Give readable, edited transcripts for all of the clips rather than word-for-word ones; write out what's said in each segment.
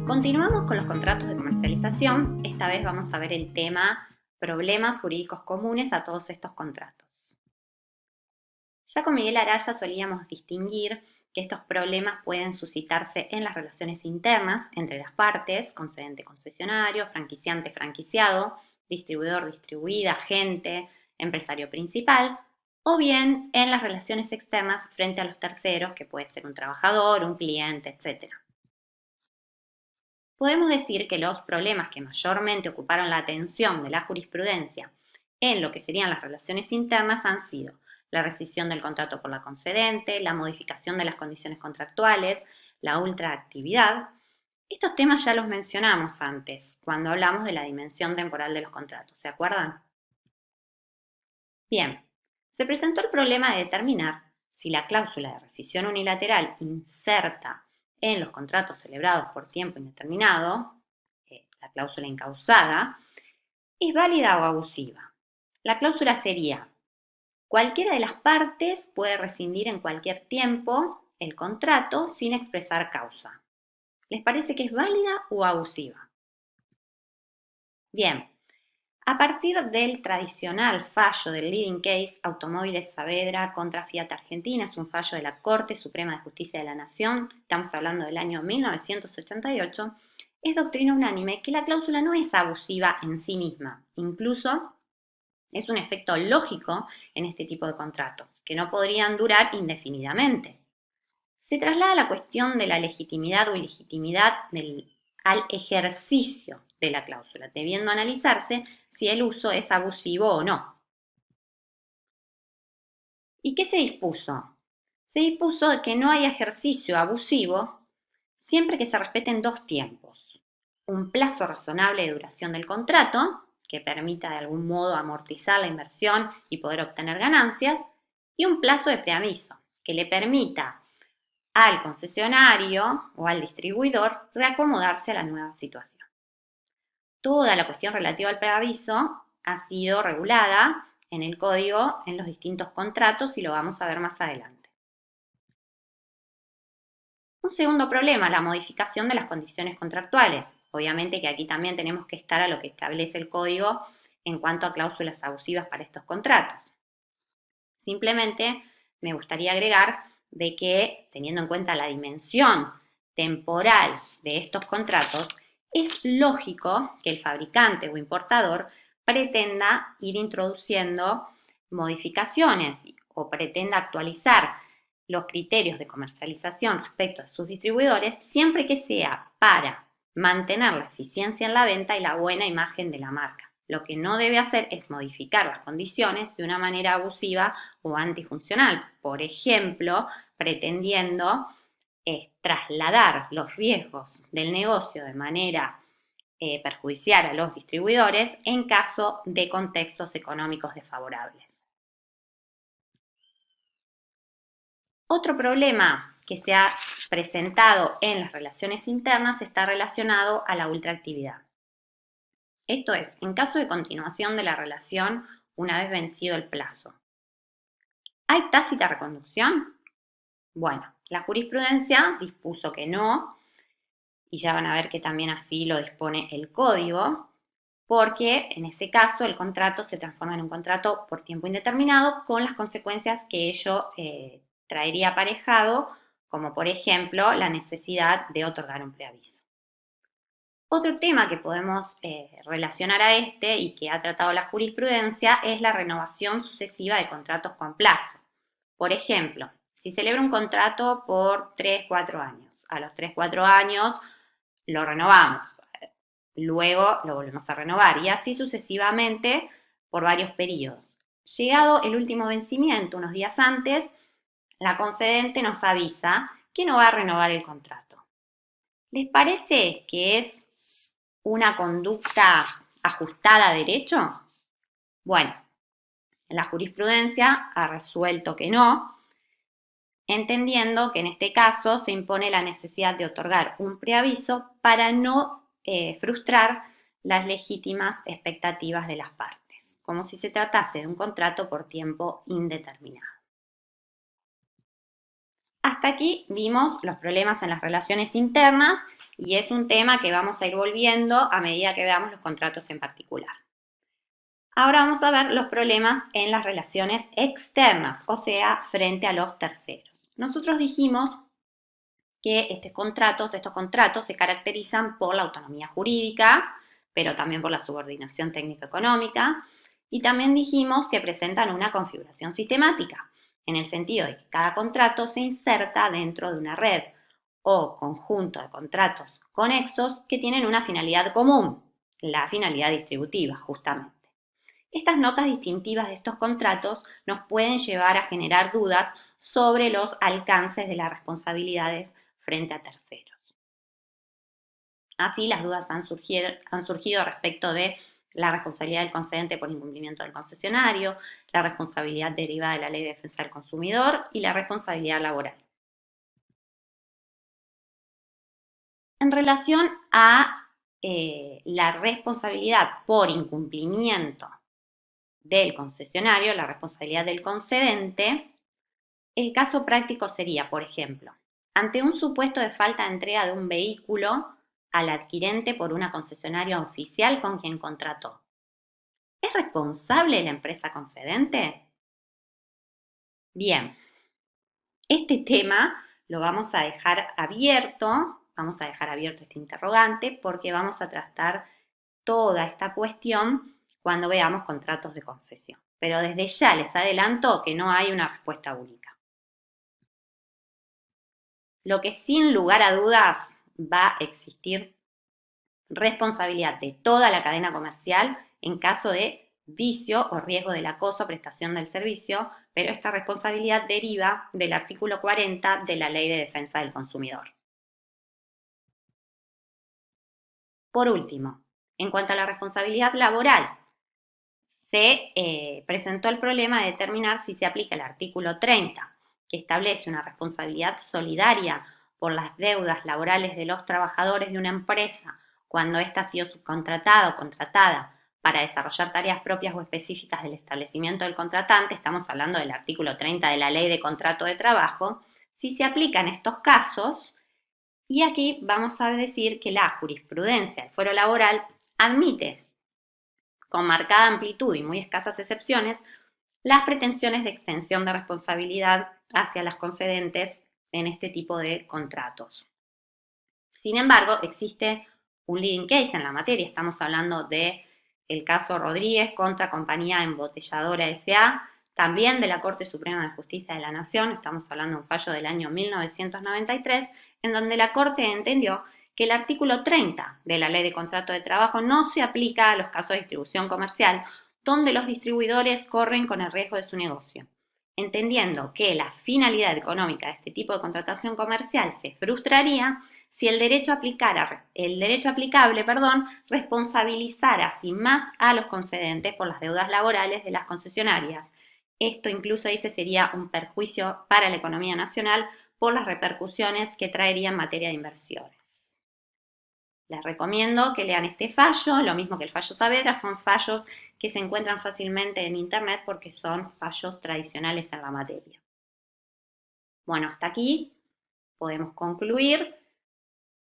Continuamos con los contratos de comercialización. Esta vez vamos a ver el tema problemas jurídicos comunes a todos estos contratos. Ya con Miguel Araya solíamos distinguir que estos problemas pueden suscitarse en las relaciones internas entre las partes, concedente-concesionario, franquiciante-franquiciado, distribuidor-distribuida, agente, empresario principal, o bien en las relaciones externas frente a los terceros, que puede ser un trabajador, un cliente, etc. Podemos decir que los problemas que mayormente ocuparon la atención de la jurisprudencia en lo que serían las relaciones internas han sido la rescisión del contrato por la concedente, la modificación de las condiciones contractuales, la ultraactividad. Estos temas ya los mencionamos antes, cuando hablamos de la dimensión temporal de los contratos, ¿se acuerdan? Bien, se presentó el problema de determinar si la cláusula de rescisión unilateral inserta en los contratos celebrados por tiempo indeterminado, la cláusula incausada, es válida o abusiva. La cláusula sería: cualquiera de las partes puede rescindir en cualquier tiempo el contrato sin expresar causa. ¿Les parece que es válida o abusiva? Bien, a partir del tradicional fallo del leading case Automóviles Saavedra contra Fiat Argentina, es un fallo de la Corte Suprema de Justicia de la Nación, estamos hablando del año 1988, es doctrina unánime que la cláusula no es abusiva en sí misma, incluso es un efecto lógico en este tipo de contratos, que no podrían durar indefinidamente. Se traslada la cuestión de la legitimidad o ilegitimidad al ejercicio de la cláusula, debiendo analizarse si el uso es abusivo o no. ¿Y qué se dispuso? Se dispuso que no haya ejercicio abusivo siempre que se respeten dos tiempos: un plazo razonable de duración del contrato, que permita de algún modo amortizar la inversión y poder obtener ganancias, y un plazo de preaviso, que le permita al concesionario o al distribuidor reacomodarse a la nueva situación. Toda la cuestión relativa al preaviso ha sido regulada en el código, en los distintos contratos, y lo vamos a ver más adelante. Un segundo problema, la modificación de las condiciones contractuales. Obviamente que aquí también tenemos que estar a lo que establece el código en cuanto a cláusulas abusivas para estos contratos. Simplemente me gustaría agregar de que, teniendo en cuenta la dimensión temporal de estos contratos, es lógico que el fabricante o importador pretenda ir introduciendo modificaciones o pretenda actualizar los criterios de comercialización respecto a sus distribuidores, siempre que sea para mantener la eficiencia en la venta y la buena imagen de la marca. Lo que no debe hacer es modificar las condiciones de una manera abusiva o antifuncional, por ejemplo, pretendiendo trasladar los riesgos del negocio de manera perjudicial a los distribuidores en caso de contextos económicos desfavorables. Otro problema que se ha presentado en las relaciones internas está relacionado a la ultraactividad. Esto es, en caso de continuación de la relación una vez vencido el plazo, ¿hay tácita reconducción? Bueno, la jurisprudencia dispuso que no, y ya van a ver que también así lo dispone el código, porque en ese caso el contrato se transforma en un contrato por tiempo indeterminado con las consecuencias que ello traería aparejado, como por ejemplo la necesidad de otorgar un preaviso. Otro tema que podemos relacionar a este y que ha tratado la jurisprudencia es la renovación sucesiva de contratos con plazo. Por ejemplo, si celebra un contrato por 3-4 años, a los 3-4 años lo renovamos, luego lo volvemos a renovar y así sucesivamente por varios periodos. Llegado el último vencimiento, unos días antes, la concedente nos avisa que no va a renovar el contrato. ¿Les parece que es una conducta ajustada a derecho? Bueno, la jurisprudencia ha resuelto que no, entendiendo que en este caso se impone la necesidad de otorgar un preaviso para no frustrar las legítimas expectativas de las partes, como si se tratase de un contrato por tiempo indeterminado. Hasta aquí vimos los problemas en las relaciones internas y es un tema que vamos a ir volviendo a medida que veamos los contratos en particular. Ahora vamos a ver los problemas en las relaciones externas, o sea, frente a los terceros. Nosotros dijimos que estos contratos se caracterizan por la autonomía jurídica, pero también por la subordinación técnico-económica, y también dijimos que presentan una configuración sistemática, en el sentido de que cada contrato se inserta dentro de una red o conjunto de contratos conexos que tienen una finalidad común, la finalidad distributiva, justamente. Estas notas distintivas de estos contratos nos pueden llevar a generar dudas sobre los alcances de las responsabilidades frente a terceros. Así, las dudas han surgido respecto de la responsabilidad del concedente por incumplimiento del concesionario, la responsabilidad derivada de la Ley de Defensa del Consumidor y la responsabilidad laboral. En relación a la responsabilidad por incumplimiento del concesionario, la responsabilidad del concedente, el caso práctico sería, por ejemplo, ante un supuesto de falta de entrega de un vehículo al adquirente por una concesionaria oficial con quien contrató. ¿Es responsable la empresa concedente? Bien, este tema lo vamos a dejar abierto este interrogante porque vamos a tratar toda esta cuestión cuando veamos contratos de concesión. Pero desde ya les adelanto que no hay una respuesta única. Lo que sin lugar a dudas va a existir responsabilidad de toda la cadena comercial en caso de vicio o riesgo del acoso o prestación del servicio, pero esta responsabilidad deriva del artículo 40 de la Ley de Defensa del Consumidor. Por último, en cuanto a la responsabilidad laboral, se presentó el problema de determinar si se aplica el artículo 30, que establece una responsabilidad solidaria por las deudas laborales de los trabajadores de una empresa cuando ésta ha sido subcontratada o contratada para desarrollar tareas propias o específicas del establecimiento del contratante, estamos hablando del artículo 30 de la Ley de Contrato de Trabajo, si se aplican estos casos, y aquí vamos a decir que la jurisprudencia del fuero laboral admite, con marcada amplitud y muy escasas excepciones, las pretensiones de extensión de responsabilidad hacia las concedentes en este tipo de contratos. Sin embargo, existe un leading case en la materia, estamos hablando del caso Rodríguez contra Compañía Embotelladora S.A., también de la Corte Suprema de Justicia de la Nación, estamos hablando de un fallo del año 1993, en donde la Corte entendió que el artículo 30 de la Ley de Contrato de Trabajo no se aplica a los casos de distribución comercial, donde los distribuidores corren con el riesgo de su negocio, entendiendo que la finalidad económica de este tipo de contratación comercial se frustraría si el derecho aplicable responsabilizara sin más a los concedentes por las deudas laborales de las concesionarias. Esto incluso dice sería un perjuicio para la economía nacional por las repercusiones que traería en materia de inversiones. Les recomiendo que lean este fallo, lo mismo que el fallo Saavedra, son fallos que se encuentran fácilmente en internet porque son fallos tradicionales en la materia. Bueno, hasta aquí podemos concluir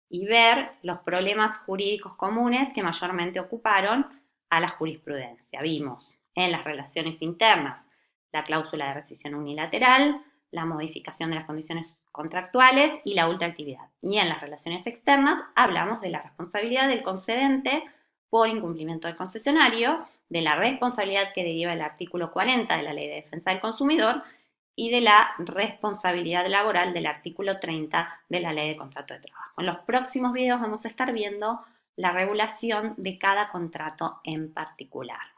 y ver los problemas jurídicos comunes que mayormente ocuparon a la jurisprudencia. Vimos en las relaciones internas la cláusula de rescisión unilateral, la modificación de las condiciones contractuales y la ultraactividad. Y en las relaciones externas hablamos de la responsabilidad del concedente por incumplimiento del concesionario, de la responsabilidad que deriva del artículo 40 de la Ley de Defensa del Consumidor y de la responsabilidad laboral del artículo 30 de la Ley de Contrato de Trabajo. En los próximos videos vamos a estar viendo la regulación de cada contrato en particular.